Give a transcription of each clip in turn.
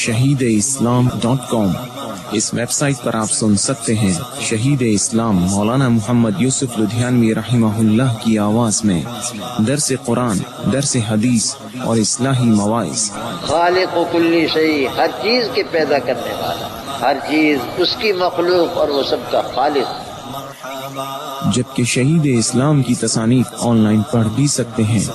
shahideislam.com اس web site پر آپ سن سکتے ہیں شہید اسلام مولانا محمد یوسف لدھیانوی رحمہ اللہ کی آواز میں درس قرآن، درس حدیث اور اصلاحی مواعظ۔ خالق و کلی شیء، ہر چیز کے پیدا کرنے والا، ہر چیز اس کی مخلوق اور وہ سب کا خالق۔ جبکہ شہید اسلام کی تصانیف آن لائن پڑھ بھی سکتے ہیں۔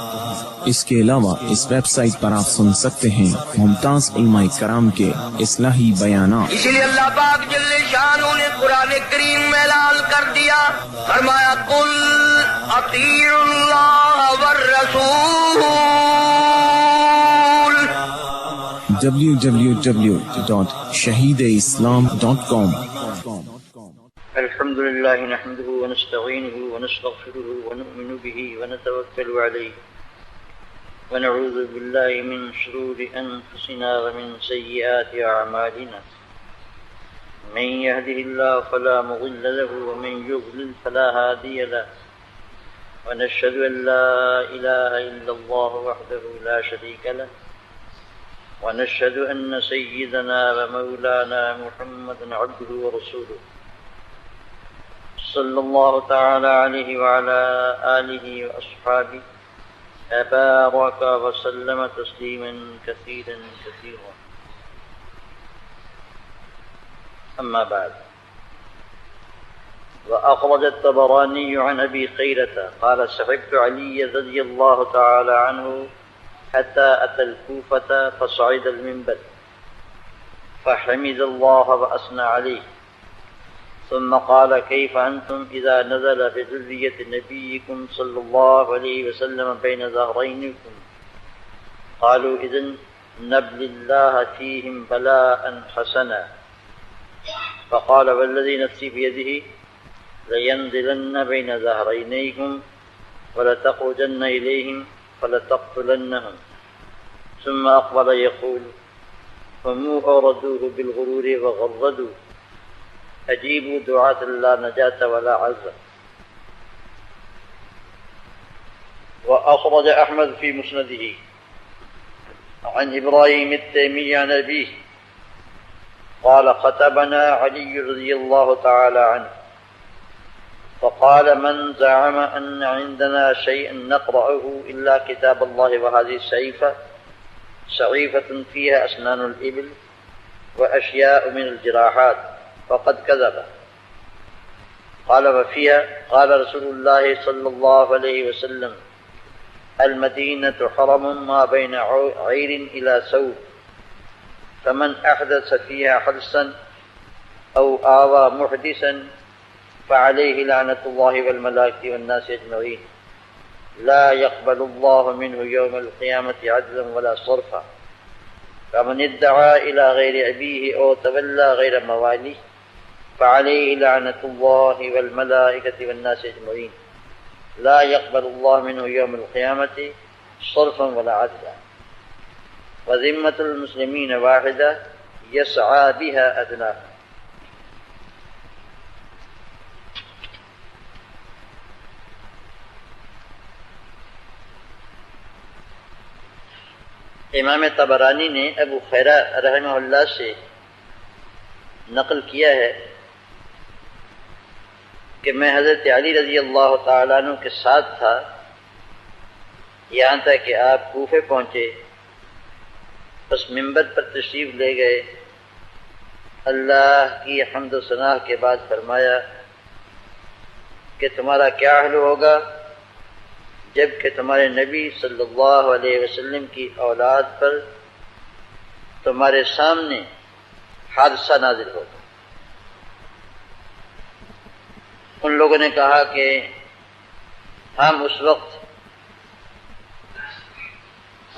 اس کے علاوہ اس ویب سائٹ پر آپ سن سکتے ہیں ممتاز علماء کرام کے اصلاحی بیانات۔ اسی لیے اللہ پاک جل شانہ نے قرآن کریم میں اعلان کر دیا، فرمایا قل اطیعوا اللہ والرسول۔ www.shahideislam.com۔ الحمد للہ نحمده ونستعینه ونستغفره ونؤمن به ونتوکل علیہ ونعوذ باللہ من شرور انفسنا ومن سیئات اعمالنا، من يهده الله فلا مضل له ومن يضلل فلا هادي له، ونشهد ان لا اله الا الله وحده لا شريك له، ونشهد ان سيدنا ومولانا محمدا عبده ورسوله صلی اللہ تعالی علیہ وعلى آلہ واصحابہ بارک وسلم تسلیما کثیرا کثیرا، اما بعد، وأخرج الطبراني عن أبي خيرة قال صحبت علي رضي الله تعالى عنه حتى أتى الكوفة فصعد المنبر فحمد الله وأثنى عليه، ثم قال كيف أنتم إذا نزل بذرية نبيكم صلى الله عليه وسلم بين ظهرينكم؟ قالوا إذن نبل الله فيهم بلاء حسنا، فقال والذي نفسي بيده لينزلن بين ظهرينيكم ولتخرجن إليهم فلتقتلنهم، ثم أقبل يقول فمو أوردوه بالغرور وغرضوا أجيبوا دعاة لا نجاة ولا عزة۔ وأخرج أحمد في مسنده عن إبراهيم التيمي عن أبيه قال خطبنا علي رضي الله تعالى عنه فقال من زعم أن عندنا شيئا نقرأه إلا كتاب الله وهذه صحيفة فيها أسنان الإبل وأشياء من الجراحات فقد كذب۔ قال وفيها قال رسول الله صلى الله عليه وسلم المدينة حرم ما بين عير إلى سوق، فمن أحدث فيها حدثا أو آوى محدثا فعليه لعنة الله والملائكة والناس أجمعين، لا يقبل الله منه يوم القيامة عدلا ولا صرفا، فمن ادعى إلى غير أبيه أو تولى غير مواليه فعليه لعنة الله والملائكة والناس أجمعين، لا يقبل الله منه يوم القيامة صرفا ولا عدلا، وذمة المسلمين واحدة يسعى بها أدناهم۔ امام طبرانی نے ابو خیرہ رحمہ اللہ سے نقل کیا ہے کہ میں حضرت علی رضی اللہ تعالیٰ عنہ کے ساتھ تھا یہاں تک کہ آپ کوفے پہنچے، پس منبر پر تشریف لے گئے، اللہ کی حمد و ثنا کے بعد فرمایا کہ تمہارا کیا حال ہوگا جب کہ تمہارے نبی صلی اللہ علیہ وسلم کی اولاد پر تمہارے سامنے حادثہ نازل ہوگا۔ ان لوگوں نے کہا کہ ہم اس وقت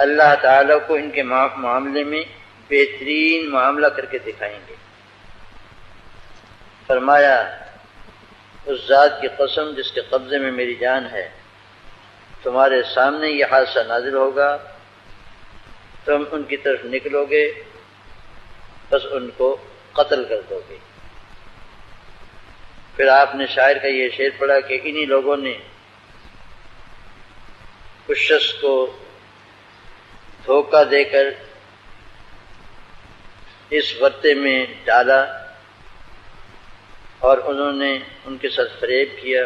اللہ تعالیٰ کو ان کے معاملے میں بہترین معاملہ کر کے دکھائیں گے۔ فرمایا اس ذات کی قسم جس کے قبضے میں میری جان ہے، تمہارے سامنے یہ حادثہ نازل ہوگا، تم ان کی طرف نکلو گے، بس ان کو قتل کر دو گے۔ پھر آپ نے شاعر کا یہ شعر پڑھا کہ انہی لوگوں نے اس شخص کو دھوکہ دے کر اس ورطے میں ڈالا اور انہوں نے ان کے ساتھ فریب کیا،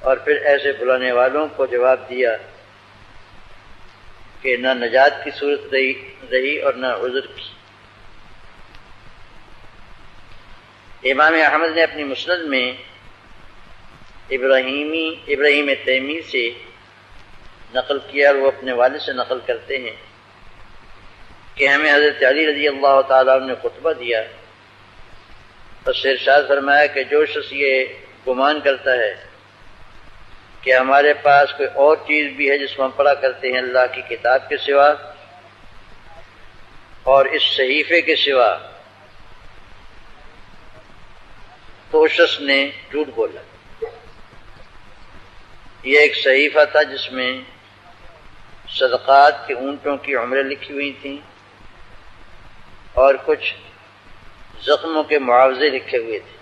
اور پھر ایسے بلانے والوں کو جواب دیا کہ نہ نجات کی صورت رہی اور نہ عذر کی۔ امام احمد نے اپنی مسند میں ابراہیم تیمی سے نقل کیا، اور وہ اپنے والد سے نقل کرتے ہیں کہ ہمیں حضرت علی رضی اللہ تعالیٰ عنہ نے خطبہ دیا، اور ارشاد فرمایا کہ جو شخص یہ گمان کرتا ہے کہ ہمارے پاس کوئی اور چیز بھی ہے جس کو ہم پڑھا کرتے ہیں اللہ کی کتاب کے سوا اور اس صحیفے کے سوا، تو اس شخص نے جھوٹ بولا۔ یہ ایک صحیفہ تھا جس میں صدقات کے اونٹوں کی عمریں لکھی ہوئی تھیں اور کچھ زخموں کے معاوضے لکھے ہوئے تھے،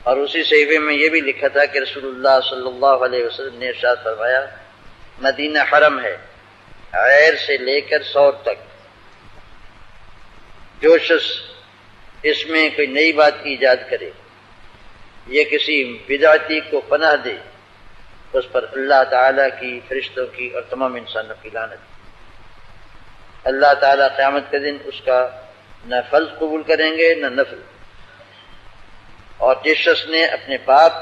اور اسی صحیفے میں یہ بھی لکھا تھا کہ رسول اللہ صلی اللہ علیہ وسلم نے ارشاد فرمایا مدینہ حرم ہے عیر سے لے کر سور تک، جو شخص اس میں کوئی نئی بات ایجاد کرے یا کسی بدعتی کو پناہ دے تو اس پر اللہ تعالیٰ کی، فرشتوں کی اور تمام انسانوں کی لعنت۔ اللہ تعالیٰ قیامت کے دن اس کا نہ فرض قبول کریں گے نہ نفل، اور جس شخص نے اپنے باپ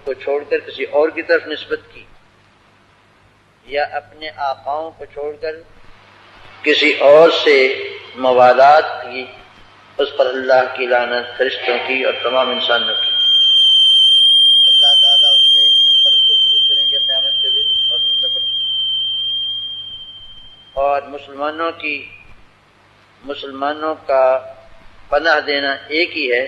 کو چھوڑ کر کسی اور کی طرف نسبت کی یا اپنے آقاؤں کو چھوڑ کر کسی اور سے موالات کی، اس پر اللہ کی لعنت، فرشتوں کی اور تمام انسانوں کی۔ اللہ تعالیٰ اس سے نہ فرض کو قبول کریں گے قیامت کے دن اور نہ نفل۔ اور مسلمانوں کا پناہ دینا ایک ہی ہے،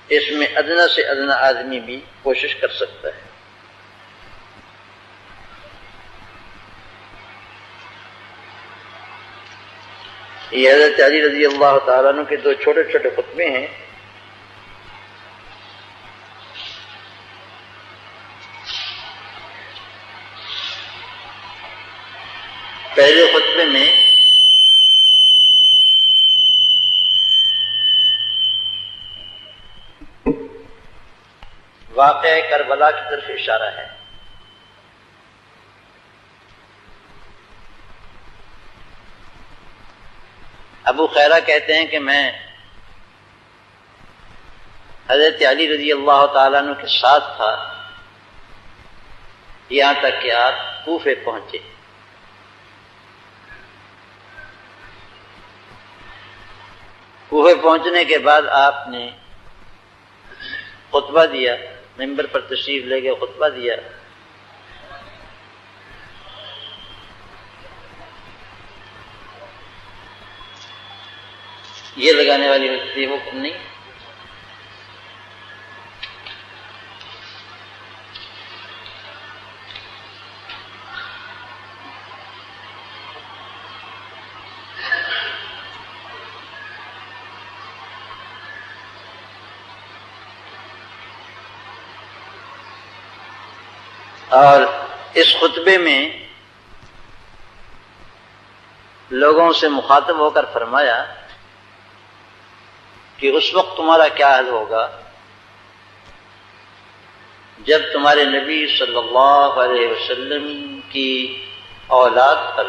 اس میں ادنا سے ادنا آدمی بھی کوشش کر سکتا ہے۔ یہ حضرت علی رضی اللہ تعالیٰ عنہ کے دو چھوٹے چھوٹے خطبے ہیں۔ پہلے خطبے میں واقعہ کربلا کی طرف اشارہ ہے۔ ابو خیرہ کہتے ہیں کہ میں حضرت علی رضی اللہ تعالیٰ عنہ کے ساتھ تھا یہاں تک کہ آپ کوفے پہنچے۔ کوفے پہنچنے کے بعد آپ نے خطبہ دیا، ممبر پر تشریف لے کے خطبہ دیا۔ یہ لگانے والی ہوتی ہے وہ نہیں، اور اس خطبے میں لوگوں سے مخاطب ہو کر فرمایا کہ اس وقت تمہارا کیا حال ہوگا جب تمہارے نبی صلی اللہ علیہ وسلم کی اولاد پر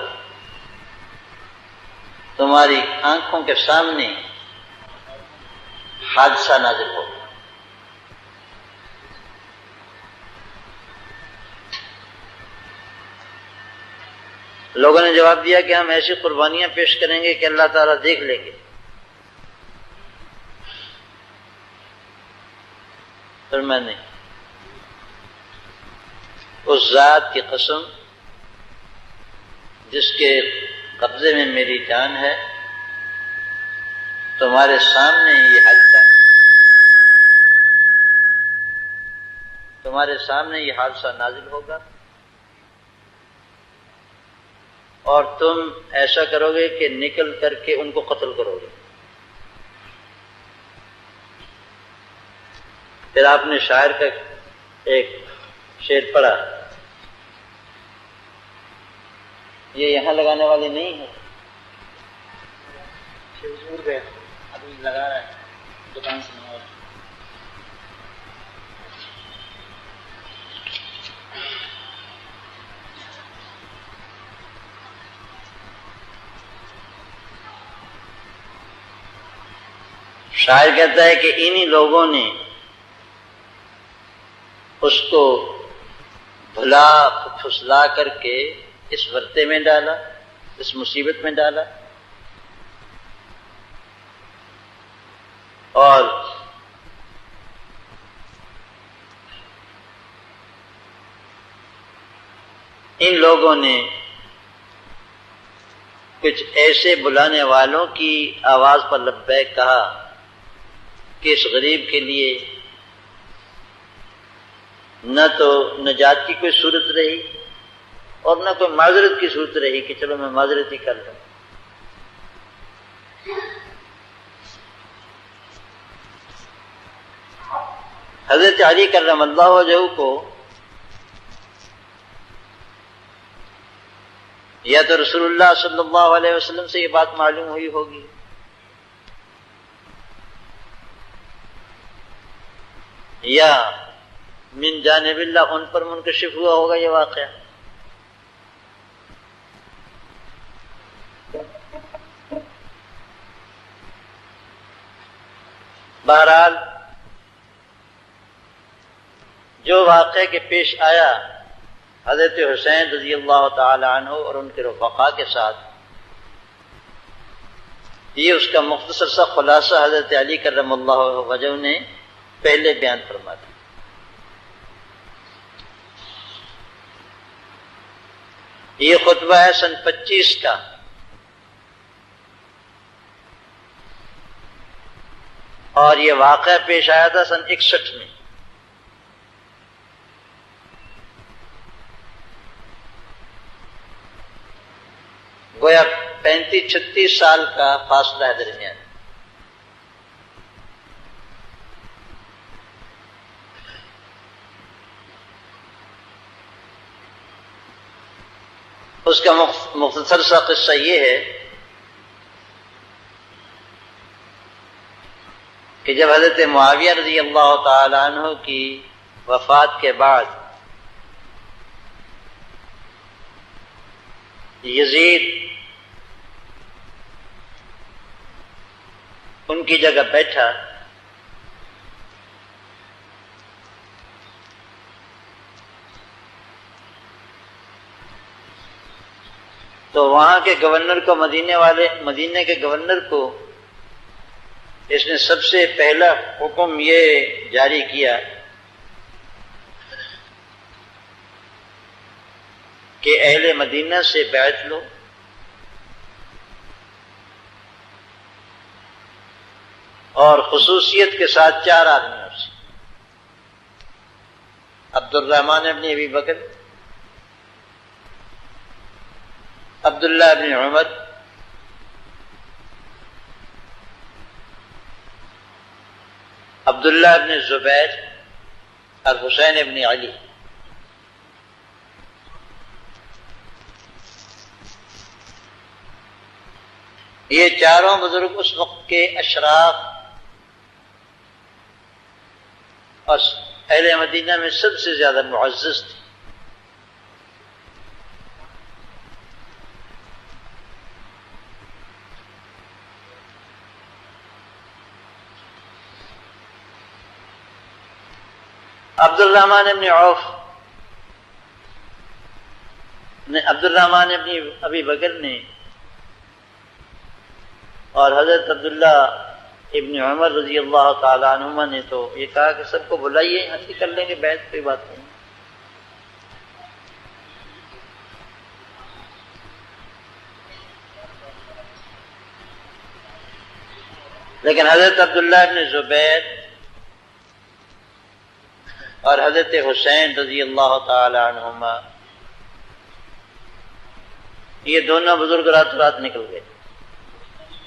تمہاری آنکھوں کے سامنے حادثہ نازل ہوگا۔ لوگوں نے جواب دیا کہ ہم ایسی قربانیاں پیش کریں گے کہ اللہ تعالیٰ دیکھ لیں گے۔ پھر میں نے اس ذات کی قسم جس کے قبضے میں میری جان ہے، تمہارے سامنے یہ حادثہ نازل ہوگا اور تم ایسا کرو گے کہ نکل کر کے ان کو قتل کرو گے۔ پھر آپ نے شاعر کا ایک شعر پڑھا یہ یہاں لگانے والے نہیں ہیں، دور گئے ابھی لگا رہا ہے دکان سے منگوا رہا ہے۔ شاعر کہتا ہے کہ انہی لوگوں نے اس کو بھلا پھسلا کر کے اس ورطے میں ڈالا، اس مصیبت میں ڈالا، اور ان لوگوں نے کچھ ایسے بلانے والوں کی آواز پر لبیک کہا کہ اس غریب کے لیے نہ تو نجات کی کوئی صورت رہی اور نہ کوئی معذرت کی صورت رہی کہ چلو میں معذرت ہی کر لوں۔ حضرت علی کرم اللہ وجہہ کو یا تو رسول اللہ صلی اللہ علیہ وسلم سے یہ بات معلوم ہوئی ہوگی یا من جانب اللہ ان پر منکشف ہوا ہوگا یہ واقعہ۔ بہرحال جو واقعہ کے پیش آیا حضرت حسین رضی اللہ تعالی عنہ اور ان کے رفقا کے ساتھ، یہ اس کا مختصر سا خلاصہ حضرت علی کرم اللہ وجہہ نے پہلے بیان فرما دیا۔ یہ خطبہ ہے سن 25 کا، اور یہ واقعہ پیش آیا تھا سن 61 میں۔ گویا 35-36 سال کا فاصلہ ہے درمیان۔ اس کا مختصر سا قصہ یہ ہے کہ جب حضرت معاویہ رضی اللہ تعالی عنہ کی وفات کے بعد یزید ان کی جگہ بیٹھا تو وہاں کے گورنر کو مدینے کے گورنر کو اس نے سب سے پہلا حکم یہ جاری کیا کہ اہل مدینہ سے بیعت لو اور خصوصیت کے ساتھ 4 آدمیوں سے، عبد الرحمن ابن ابی بکر، عبداللہ ابن عمر، عبداللہ ابن زبیر اور حسین ابن علی۔ یہ چاروں بزرگ اس وقت کے اشراف اور اہل مدینہ میں سب سے زیادہ معزز تھے۔ عبد الرحمن ابن عوف نے، عبد الرحمن ابن ابی بکر نے اور حضرت عبداللہ ابن عمر رضی اللہ تعالی عنہما نے تو یہ کہا کہ سب کو بلائیے، ہم بھی کر لیں گے بیعت، کوئی بات نہیں۔ لیکن حضرت عبداللہ ابن زبیر اور حضرت حسین رضی اللہ تعالی عنہما یہ دونوں بزرگ رات رات نکل گئے،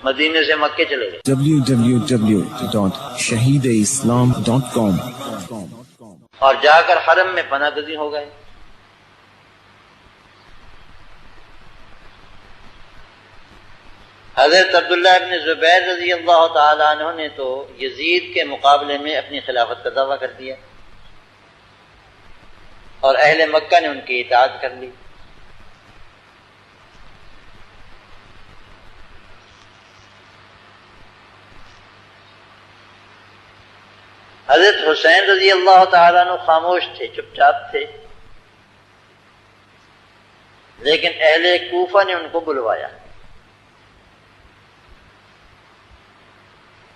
مدینے سے مکے چلے گئے۔ www.shahideislam.com اور جا کر حرم میں پناہ گزین ہو گئے۔ حضرت عبداللہ ابن زبیر رضی اللہ تعالیٰ عنہ نے تو یزید کے مقابلے میں اپنی خلافت کا دعویٰ کر دیا اور اہل مکہ نے ان کی اطاعت کر لی. حضرت حسین رضی اللہ تعالیٰ عنہ خاموش تھے، چپ چاپ تھے، لیکن اہل کوفہ نے ان کو بلوایا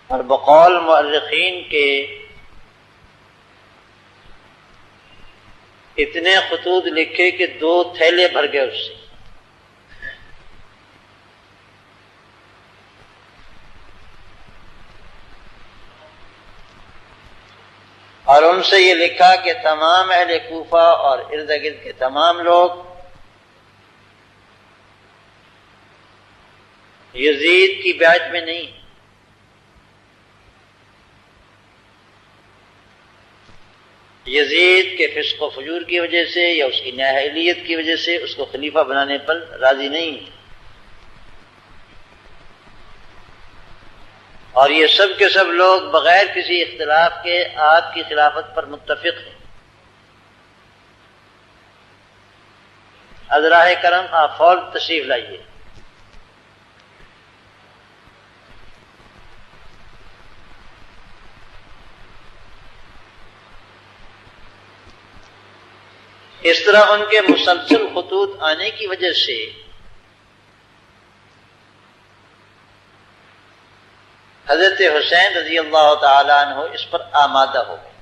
اور بقول مؤرخین کے اتنے خطوط لکھے کہ 2 تھیلے بھر گئے اس سے. اور ان سے یہ لکھا کہ تمام اہل کوفہ اور ارد گرد کے تمام لوگ یزید کی بیعت میں نہیں، یزید کے فسق و فجور کی وجہ سے یا اس کی نااہلیت کی وجہ سے اس کو خلیفہ بنانے پر راضی نہیں، اور یہ سب کے سب لوگ بغیر کسی اختلاف کے آپ کی خلافت پر متفق ہیں. عذراء کرم آپ فوراً تشریف لائیے. اس طرح ان کے مسلسل خطوط آنے کی وجہ سے حضرت حسین رضی اللہ تعالی عنہ اس پر آمادہ ہو گئے.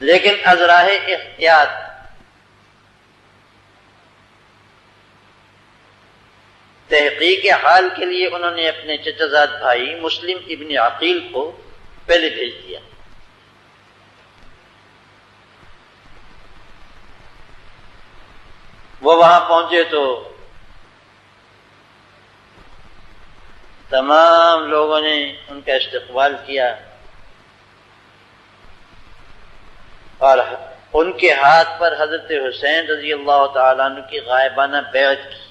لیکن از راہ احتیاط تحقیق حال کے لیے انہوں نے اپنے چچا زاد بھائی مسلم ابن عقیل کو پہلے بھیج دیا. وہ وہاں پہنچے تو تمام لوگوں نے ان کا استقبال کیا اور ان کے ہاتھ پر حضرت حسین رضی اللہ تعالیٰ عنہ کی غائبانہ بیعت کی.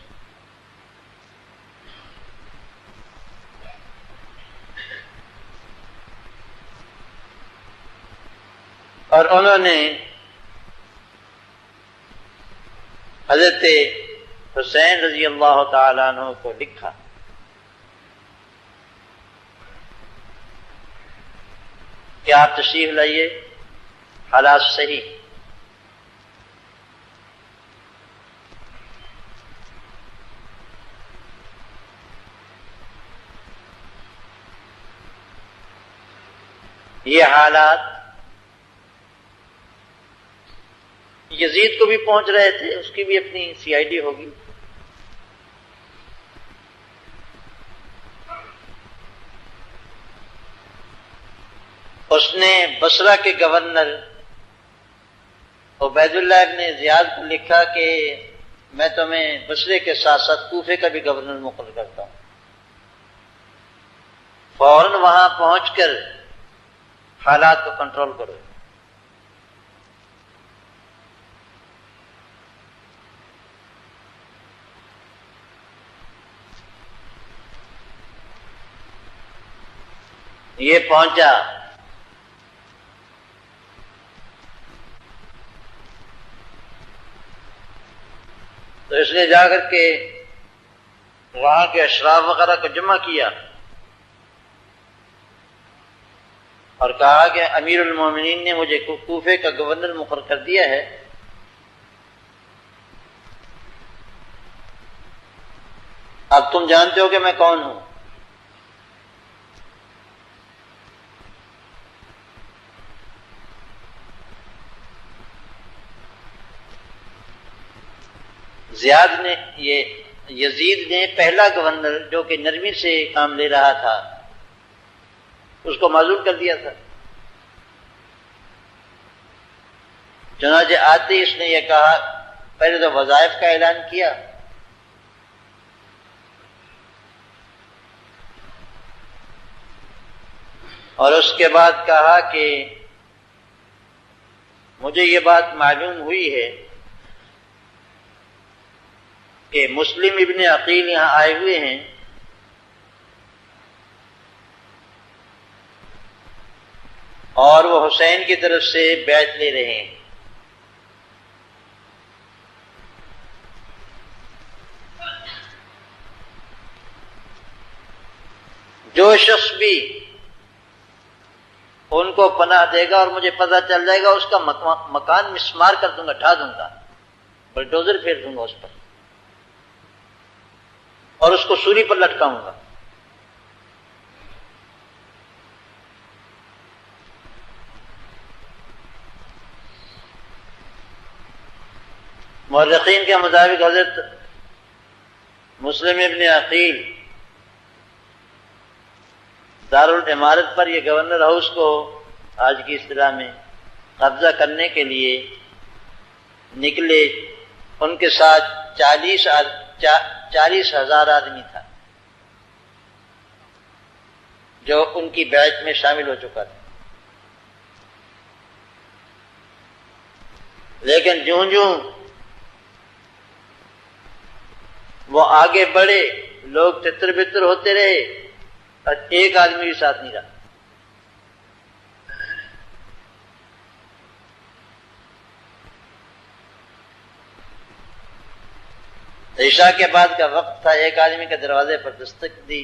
اور انہوں نے حضرت حسین رضی اللہ تعالیٰ عنہ کو لکھا کہ آپ تشریف لائیے، حالات صحیح. یہ حالات یزید کو بھی پہنچ رہے تھے، اس کی بھی اپنی سی آئی ڈی ہوگی. اس نے بصرہ کے گورنر عبید اللہ ابن زیاد کو لکھا کہ میں تمہیں بصرے کے ساتھ ساتھ کوفے کا بھی گورنر مقرر کرتا ہوں. فوراً وہاں پہنچ کر حالات کو کنٹرول کرو. یہ پہنچا تو اس نے جا کر کے وہاں کے اشراف وغیرہ کو جمع کیا اور کہا کہ امیر المومنین نے مجھے کوفے کا گورنر مقرر کر دیا ہے، اب تم جانتے ہو کہ میں کون ہوں. زیاد نے یزید نے پہلا گورنر جو کہ نرمی سے کام لے رہا تھا اس کو معزول کر دیا تھا. چنانچہ آتے اس نے یہ کہا، پہلے تو وظائف کا اعلان کیا، اور اس کے بعد کہا کہ مجھے یہ بات معلوم ہوئی ہے کہ مسلم ابن عقیل یہاں آئے ہوئے ہیں اور وہ حسین کی طرف سے بیعت لے رہے ہیں۔ جو شخص بھی ان کو پناہ دے گا اور مجھے پتہ چل جائے گا اس کا مکان مسمار کر دوں گا، ڈھا دوں گا، بلڈوزر پھیر دوں گا اس پر اور اس کو سولی پر لٹکاؤں گا۔ مورخین کے مطابق حضرت مسلم ابن عقیل دارالعمارت پر، یہ گورنر ہاؤس کو آج کی اصطلاح میں قبضہ کرنے کے لیے نکلے۔ ان کے ساتھ 40,000 آدمی تھا جو ان کی بیعت میں شامل ہو چکا تھا، لیکن جوں جوں وہ آگے بڑھے لوگ تتر بتر ہوتے رہے اور ایک آدمی بھی ساتھ نہیں رہا۔ عشاء کے بعد کا وقت تھا، ایک آدمی کے دروازے پر دستک دی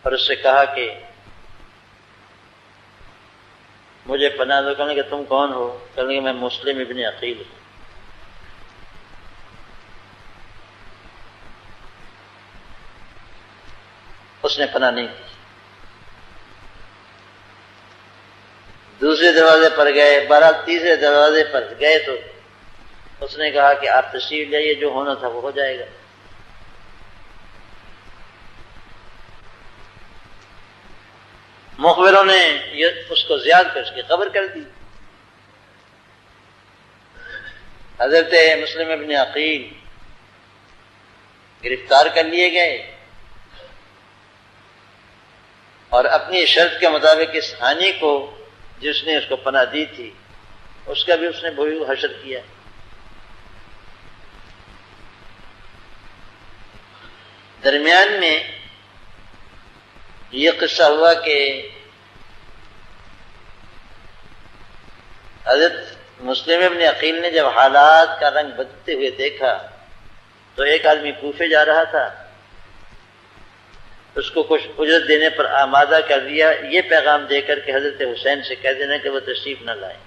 اور اس سے کہا کہ مجھے پناہ دو۔ کہنے کہ تم کون ہو؟ کہنے کہ میں مسلم ابن عقیل ہوں۔ اس نے پناہ نہیں دی۔ دوسرے دروازے پر گئے، بہرحال تیسرے دروازے پر گئے تو اس نے کہا کہ آپ تشریف لائیے، جو ہونا تھا وہ ہو جائے گا۔ مخبروں نے اس کو زیاد کر اس کی خبر کر دی۔ حضرت مسلم ابن عقیل گرفتار کر لیے گئے اور اپنی شرط کے مطابق اس حانی کو جس نے اس کو پناہ دی تھی اس کا بھی اس نے بھوئی حشر کیا۔ درمیان میں یہ قصہ ہوا کہ حضرت مسلم ابن عقیل نے جب حالات کا رنگ بدلتے ہوئے دیکھا تو ایک آدمی کوفے جا رہا تھا، اس کو کچھ اجرت دینے پر آمادہ کر دیا، یہ پیغام دے کر کہ حضرت حسین سے کہہ دینا کہ وہ تشریف نہ لائیں۔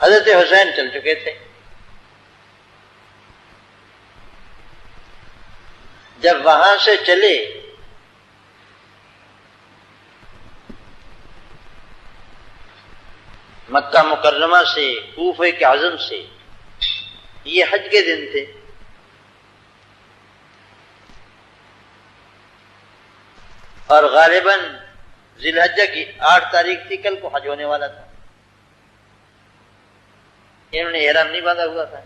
حضرت حسین چل چکے تھے۔ جب وہاں سے چلے مکہ مکرمہ سے، کوفہ کے اعظم سے، یہ حج کے دن تھے، اور غالباً ذی الحجہ کی 8 تاریخ تھی، کل کو حج ہونے والا تھا۔ انہوں نے احرام نہیں باندھا ہوا تھا۔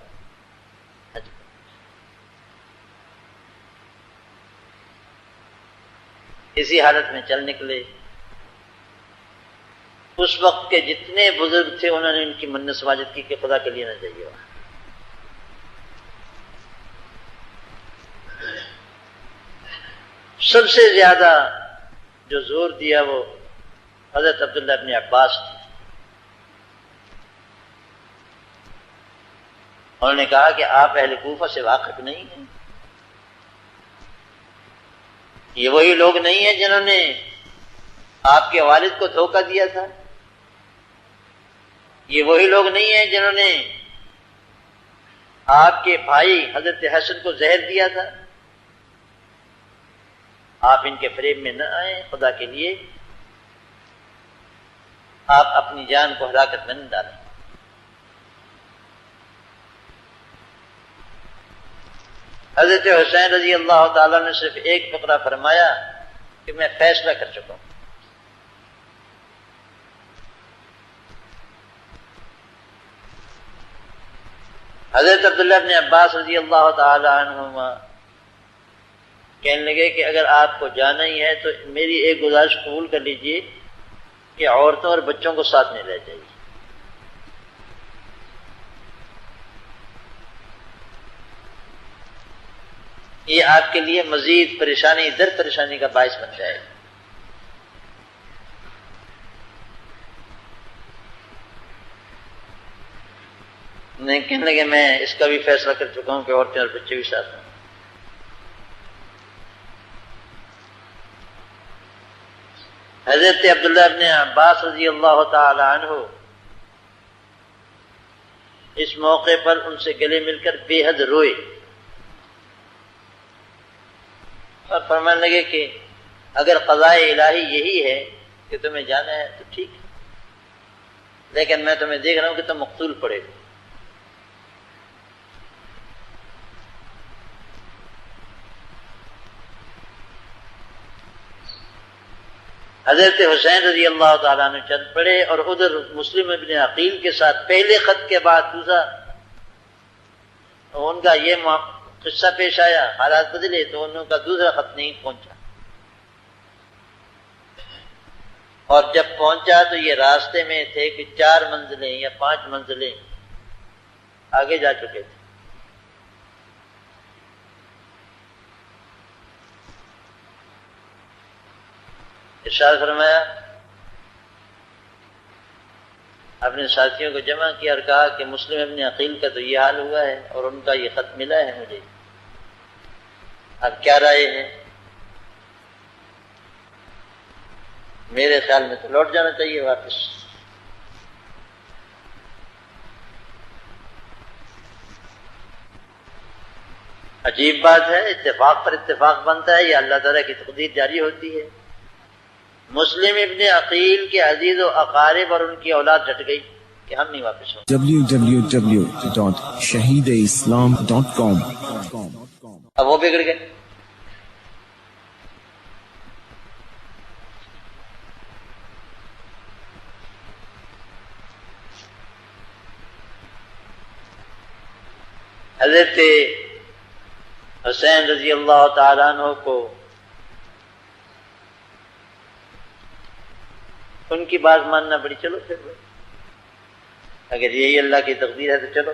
اسی حالت میں چل نکلے۔ اس وقت کے جتنے بزرگ تھے انہوں نے ان کی منت سماجت کی کہ خدا کے لیے نہ جائیے وہاں۔ سب سے زیادہ جو زور دیا وہ حضرت عبداللہ ابن عباس تھے۔ انہوں نے کہا کہ آپ اہل کوفہ سے واقف نہیں ہیں، یہ وہی لوگ نہیں ہیں جنہوں نے آپ کے والد کو دھوکہ دیا تھا، یہ وہی لوگ نہیں ہیں جنہوں نے آپ کے بھائی حضرت حسن کو زہر دیا تھا۔ آپ ان کے فریب میں نہ آئیں، خدا کے لیے آپ اپنی جان کو ہلاکت میں نہ ڈالیں۔ حضرت حسین رضی اللہ تعالیٰ نے صرف ایک فقرہ فرمایا کہ میں فیصلہ کر چکا ہوں۔ حضرت عبداللہ بن عباس رضی اللہ تعالی عنہما کہنے لگے کہ اگر آپ کو جانا ہی ہے تو میری ایک گزارش قبول کر لیجئے کہ عورتوں اور بچوں کو ساتھ نہیں لے جائیے. یہ آپ کے لیے مزید پریشانی در پریشانی کا باعث بن جائے گا. نہیں کہنے لگے میں اس کا بھی فیصلہ کر چکا ہوں کہ عورتیں اور بچے بھی ساتھ ہیں. حضرت عبداللہ بن عباس رضی اللہ تعالی عنہ اس موقع پر ان سے گلے مل کر بے حد روئے اور فرمانے لگے کہ اگر قضاء الہی یہی ہے کہ تمہیں جانا ہے تو ٹھیک ہے، لیکن میں تمہیں دیکھ رہا ہوں کہ تم مقتول پڑے گا. حضرت حسین رضی اللہ تعالیٰ عنہ چل پڑے اور ادھر مسلم ابن عقیل کے ساتھ پہلے خط کے بعد دوسرا ان کا یہ قصہ پیش آیا، حالات بدلے تو ان کا دوسرا خط نہیں پہنچا، اور جب پہنچا تو یہ راستے میں تھے کہ 4 منزلیں یا 5 منزلیں آگے جا چکے تھے. ارشاد فرمایا، اپنے ساتھیوں کو جمع کیا اور کہا کہ مسلم ابن عقیل کا تو یہ حال ہوا ہے اور ان کا یہ خط ملا ہے مجھے، اب کیا رائے ہے؟ میرے خیال میں تو لوٹ جانا چاہیے واپس. عجیب بات ہے، اتفاق پر اتفاق بنتا ہے، یہ اللہ تعالیٰ کی تقدیر جاری ہوتی ہے. مسلم ابن عقیل کے عزیز و اقارب اور ان کی اولاد ڈٹ گئی کہ ہم نہیں واپس ہوں. www.shahideislam.com. اب وہ بگڑ گئے. حضرت حسین رضی اللہ تعالیٰ عنہ کو ان کی بات ماننا پڑی. چلو پھر اگر یہی اللہ کی تقدیر ہے تو چلو.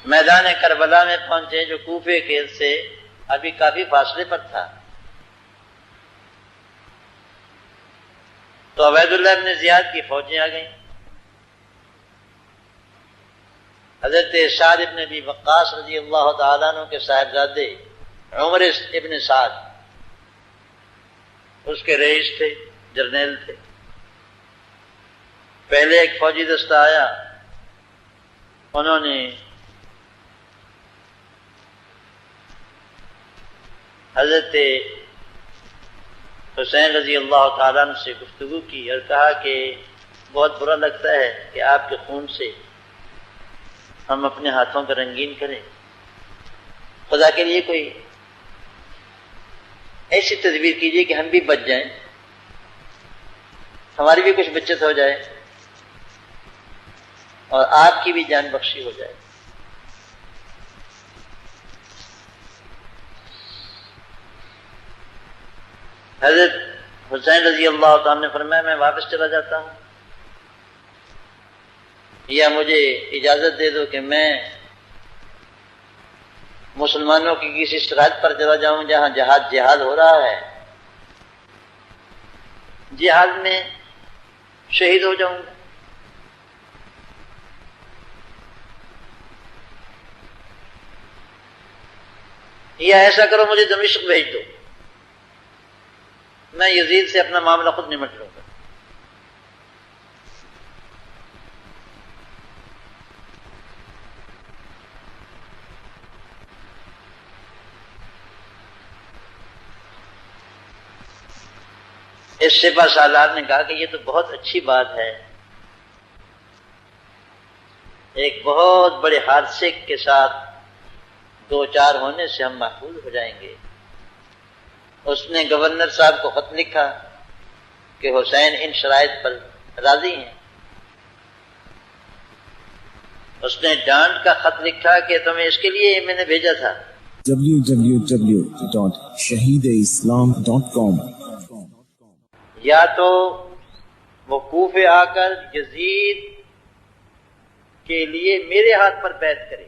میدان کربلا میں پہنچے جو کوفے کے سے ابھی کافی فاصلے پر تھا. تو عبید اللہ بن زیاد کی فوجیں آ گئیں. حضرت سعد ابن ابی وقاص رضی اللہ تعالیٰ عنہ کے صاحبزادے عمر ابن سعد اس کے رئیس تھے، جرنیل تھے. پہلے ایک فوجی دستہ آیا، انہوں نے حضرت حسین رضی اللہ تعالیٰ عنہ سے گفتگو کی اور کہا کہ بہت برا لگتا ہے کہ آپ کے خون سے ہم اپنے ہاتھوں کو رنگین کریں. خدا کے لیے کوئی ایسی تدبیر کیجیے کہ ہم بھی بچ جائیں، ہماری بھی کچھ بچت ہو جائے اور آپ کی بھی جان بخشی ہو جائے. حضرت حسین رضی اللہ تعالیٰ نے فرمایا میں واپس چلا جاتا ہوں، یا مجھے اجازت دے دو کہ میں مسلمانوں کی کسی سرحد پر چلا جاؤں جہاں جہاد ہو رہا ہے، جہاد میں شہید ہو جاؤں گا. یا ایسا کرو مجھے دمشق بھیج دو، میں یزید سے اپنا معاملہ خود نمٹ لوں گا. اس سپہ سالار نے کہا کہ یہ تو بہت اچھی بات ہے، ایک بہت بڑے حادثے کے ساتھ 2-4 ہونے سے ہم محفوظ ہو جائیں گے. اس نے گورنر صاحب کو خط لکھا کہ حسین ان شرائط پر راضی ہیں. اس نے ڈانٹ کا خط لکھا کہ تمہیں اس کے لیے میں نے بھیجا تھا. www.shahideislam.com یا تو وہ کوفے آ کر یزید کے لیے میرے ہاتھ پر بیعت کرے،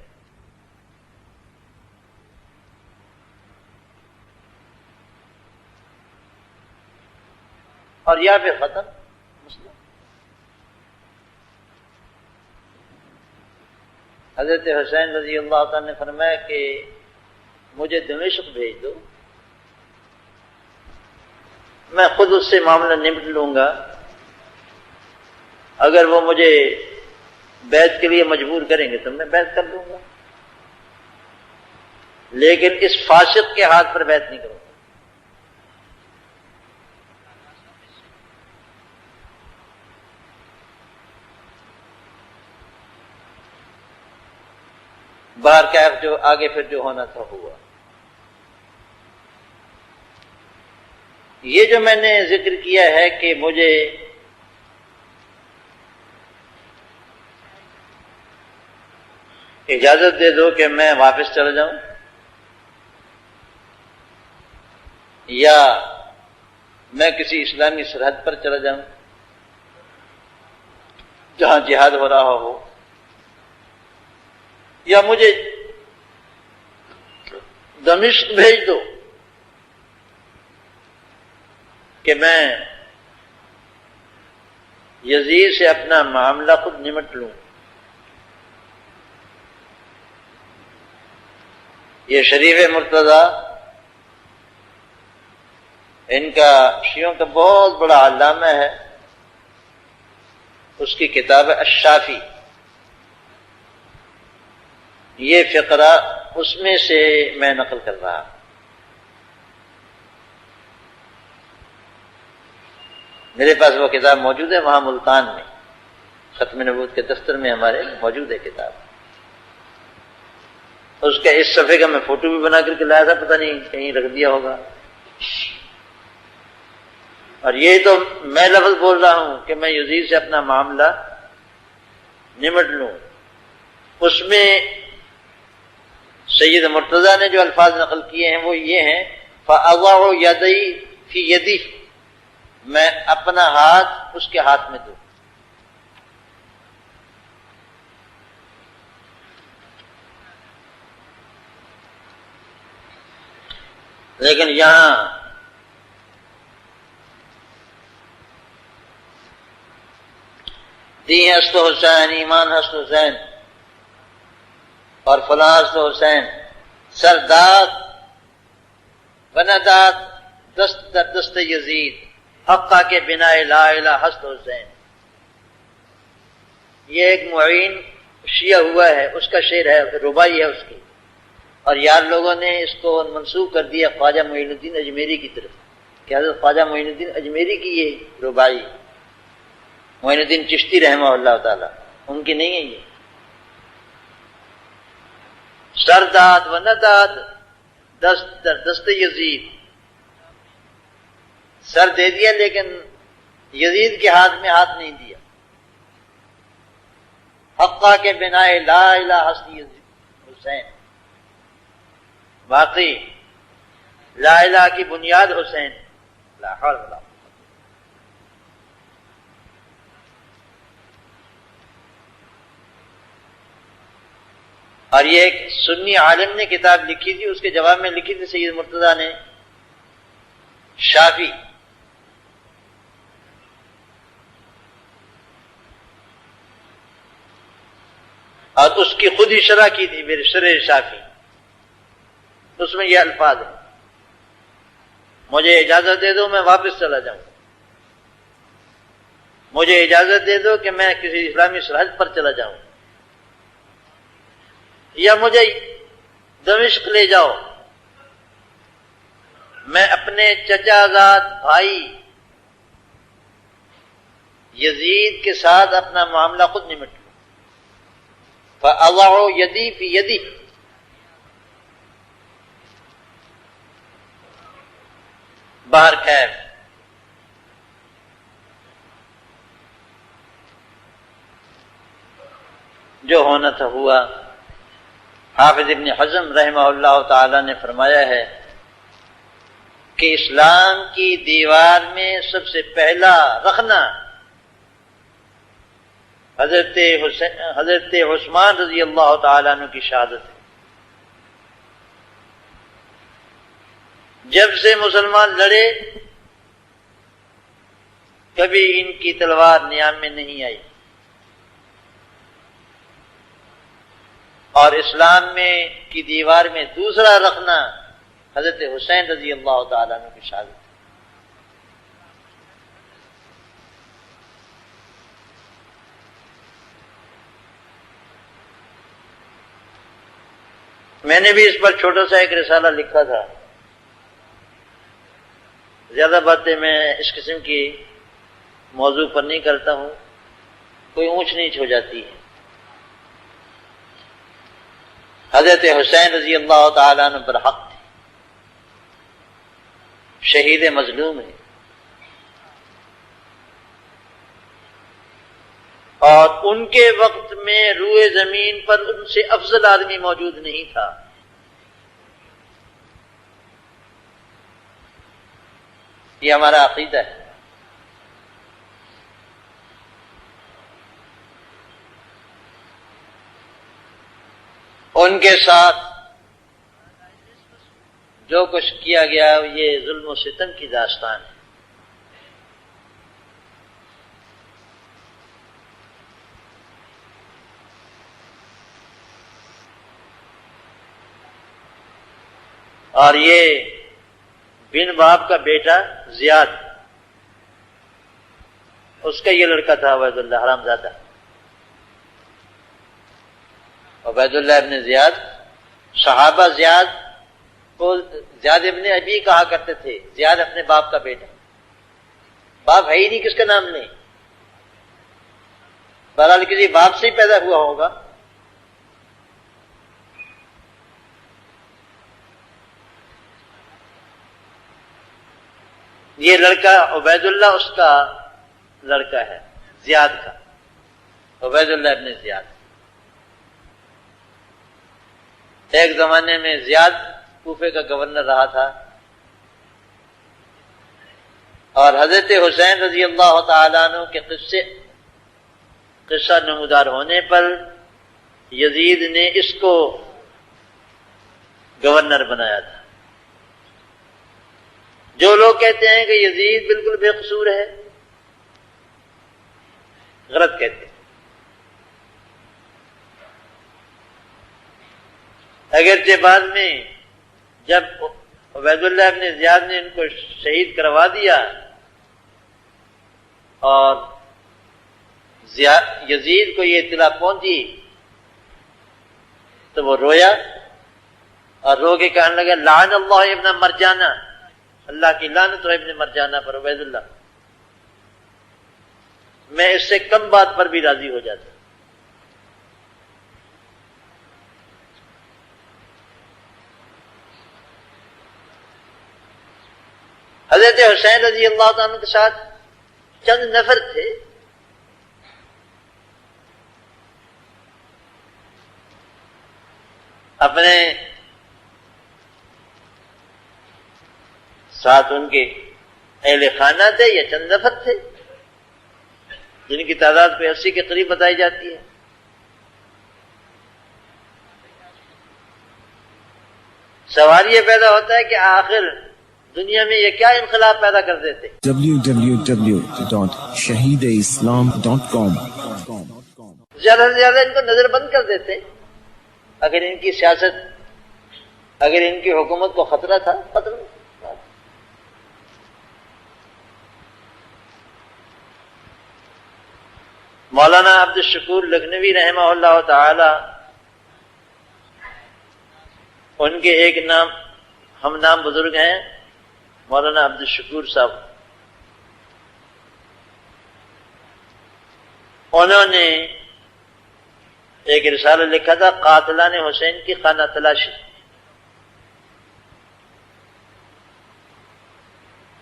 اور یا پھر ختم مسئلہ. حضرت حسین رضی اللہ تعالیٰ نے فرمایا کہ مجھے دمشق بھیج دو، میں خود اس سے معاملہ نمٹ لوں گا. اگر وہ مجھے بیعت کے لیے مجبور کریں گے تو میں بیعت کر لوں گا، لیکن اس فاسق کے ہاتھ پر بیعت نہیں کروں گا. باہر کا جو آگے پھر جو ہونا تھا ہوا. یہ جو میں نے ذکر کیا ہے کہ مجھے اجازت دے دو کہ میں واپس چلا جاؤں، یا میں کسی اسلامی سرحد پر چلا جاؤں جہاں جہاد ہو رہا ہو، یا مجھے دمشق بھیج دو کہ میں یزید سے اپنا معاملہ خود نمٹ لوں. یہ شریف مرتضیٰ ان کا شیعوں کا بہت بڑا علامہ ہے. اس کی کتاب ہے الشافی، یہ فقرہ اس میں سے میں نقل کر رہا. میرے پاس وہ کتاب موجود ہے وہاں ملتان میں، ختم نبوت کے دفتر میں ہمارے موجود ہے کتاب. اس کا اس صفحے کا میں فوٹو بھی بنا کر کے لایا تھا، پتہ نہیں کہیں رکھ دیا ہوگا. اور یہ تو میں لفظ بول رہا ہوں کہ میں یزید سے اپنا معاملہ نمٹ لوں. اس میں سید مرتضیٰ نے جو الفاظ نقل کیے ہیں وہ یہ ہیں فَأَضَعُ يَدَيْ فِي يَدِهِ، میں اپنا ہاتھ اس کے ہاتھ میں دوں. لیکن یہاں دی ہست حسین، ایمان ہست حسین، اور فلاں ہست حسین، سرداد بنداد دست در دست یزید، حقہ کے بنا لا الہ ہست حسین. یہ ایک معین شیعہ ہوا ہے، اس کا شعر ہے، ربائی ہے اس کی، اور یار لوگوں نے اس کو منسوخ کر دیا خواجہ معین الدین اجمیری کی طرف کہ حضرت خواجہ معین الدین اجمیری کی یہ ربائی، معین الدین چشتی رحمہ اللہ تعالی ان کی نہیں ہے. یہ سرداد و نداد دست در دست یزید، سر دے دیا لیکن یزید کے ہاتھ میں ہاتھ نہیں دیا. حقہ کے بنا لا الہ ہستی حسین، واقعی لا الہ کی بنیاد حسین. لا حول ولا قوة. اور یہ ایک سنی عالم نے کتاب لکھی تھی، اس کے جواب میں لکھی تھی سید مرتضیٰ نے شافی. اور اس کی خود ہی شرح کی تھی میرے شرح شافی. اس میں یہ الفاظ ہیں مجھے اجازت دے دو میں واپس چلا جاؤں، مجھے اجازت دے دو کہ میں کسی اسلامی سرحد پر چلا جاؤں، یا مجھے دمشق لے جاؤ، میں اپنے چچا زاد بھائی یزید کے ساتھ اپنا معاملہ خود نمٹ لوں. فَأَضَعُ يَدِي فِي يَدِهِ، بہرکیف جو ہونا تھا ہوا۔ حافظ ابن حزم رحمہ اللہ تعالی نے فرمایا ہے کہ اسلام کی دیوار میں سب سے پہلا رخنا حضرت عثمان رضی اللہ تعالیٰ عنہ کی شہادت ہے۔ جب سے مسلمان لڑے کبھی ان کی تلوار نیام میں نہیں آئی، اور اسلام میں کی دیوار میں دوسرا رخنا حضرت حسین رضی اللہ تعالیٰ عنہ کی شہادت ہے۔ میں نے بھی اس پر چھوٹا سا ایک رسالہ لکھا تھا۔ زیادہ باتیں میں اس قسم کی موضوع پر نہیں کرتا ہوں، کوئی اونچ نیچ ہو جاتی ہے۔ حضرت حسین رضی اللہ تعالیٰ عنہ برحق تھے، شہید مظلوم ہیں، اور ان کے وقت میں روئے زمین پر ان سے افضل آدمی موجود نہیں تھا۔ یہ ہمارا عقیدہ ہے۔ ان کے ساتھ جو کچھ کیا گیا یہ ظلم و ستم کی داستان ہے۔ اور یہ بن باپ کا بیٹا زیاد، اس کا یہ لڑکا تھا عبید اللہ حرام زادہ۔ عبید اللہ ابن زیاد، صحابہ زیاد کو زیاد ابن ابی کہا کرتے تھے، زیاد اپنے باپ کا بیٹا، باپ ہے ہی نہیں، کس کا نام نہیں، بہرحال کسی باپ سے ہی پیدا ہوا ہوگا۔ یہ لڑکا عبید اللہ اس کا لڑکا ہے، زیاد کا، عبید اللہ ابن زیاد۔ ایک زمانے میں زیاد کوفے کا گورنر رہا تھا، اور حضرت حسین رضی اللہ تعالیٰ عنہ کے قصہ نمودار ہونے پر یزید نے اس کو گورنر بنایا تھا۔ جو لوگ کہتے ہیں کہ یزید بالکل بے قصور ہے، غلط کہتے ہیں۔ اگرچہ بعد میں جب عبید اللہ ابن زیاد نے ان کو شہید کروا دیا اور یزید کو یہ اطلاع پہنچی تو وہ رویا اور رو کے کہنے لگا لعن اللہ ابن مرجانہ، اللہ کی لعنت ہو ابن مرجانہ پر، عبید اللہ، میں اس سے کم بات پر بھی راضی ہو جاتا۔ حضرت حسین رضی اللہ تعالیٰ عنہ کے ساتھ چند نفر تھے، اپنے ساتھ ان کے اہل خانہ تھے یا چند نفر تھے جن کی تعداد پہ 80 کے قریب بتائی جاتی ہے۔ سوال یہ پیدا ہوتا ہے کہ آخر دنیا میں یہ کیا انقلاب پیدا کر دیتے؟ www.shahideislam.com زیادہ سے زیادہ ان کو نظر بند کر دیتے۔ اگر ان کی سیاست، اگر ان کی حکومت کو خطرہ تھا، خطرہ مولانا عبد الشکور لکھنوی رحمہ اللہ تعالی، ان کے ایک نام ہم نام بزرگ ہیں مولانا عبد الشکور صاحب، انہوں نے ایک رسالہ لکھا تھا قاتلان حسین کی خانہ تلاشی۔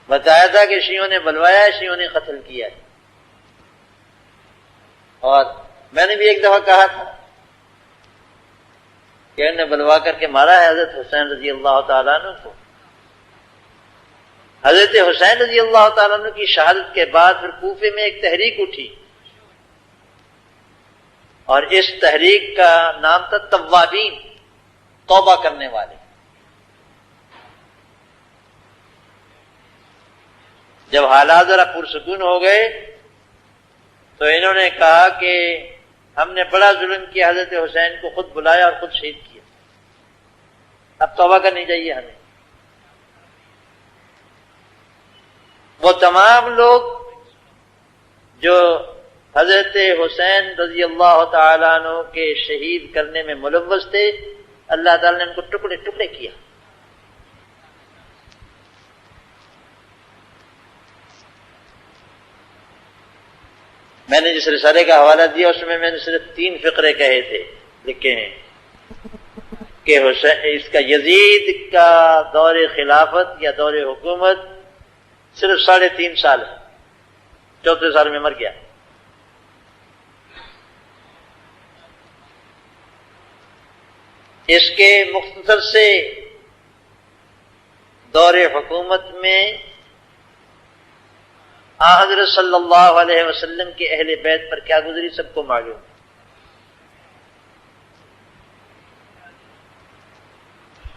بتایا تھا کہ شیعوں نے بلوایا ہے، شیعوں نے قتل کیا ہے. اور میں نے بھی ایک دفعہ کہا تھا کہ انہوں نے بلوا کر کے مارا ہے حضرت حسین رضی اللہ تعالیٰ عنہ کو. حضرت حسین رضی اللہ تعالیٰ عنہ کی شہادت کے بعد پھر کوفے میں ایک تحریک اٹھی، اور اس تحریک کا نام تھا توابین، توبہ کرنے والے. جب حالات ذرا پرسکون ہو گئے تو انہوں نے کہا کہ ہم نے بڑا ظلم کیا، حضرت حسین کو خود بلایا اور خود شہید کیا، اب توبہ کرنی چاہیے ہمیں. وہ تمام لوگ جو حضرت حسین رضی اللہ تعالیٰ عنہ کے شہید کرنے میں ملوث تھے، اللہ تعالیٰ نے ان کو ٹکڑے ٹکڑے کیا. میں نے جس رسالے کا حوالہ دیا اس میں نے صرف 3 فقرے کہے تھے، لکھے ہیں کہ اس کا یزید کا دور خلافت یا دور حکومت صرف 3.5 سال ہے، 4تھے سال میں مر گیا. اس کے مختصر سے دور حکومت میں حضرت صلی اللہ علیہ وسلم کے اہل بیت پر کیا گزری سب کو معلوم.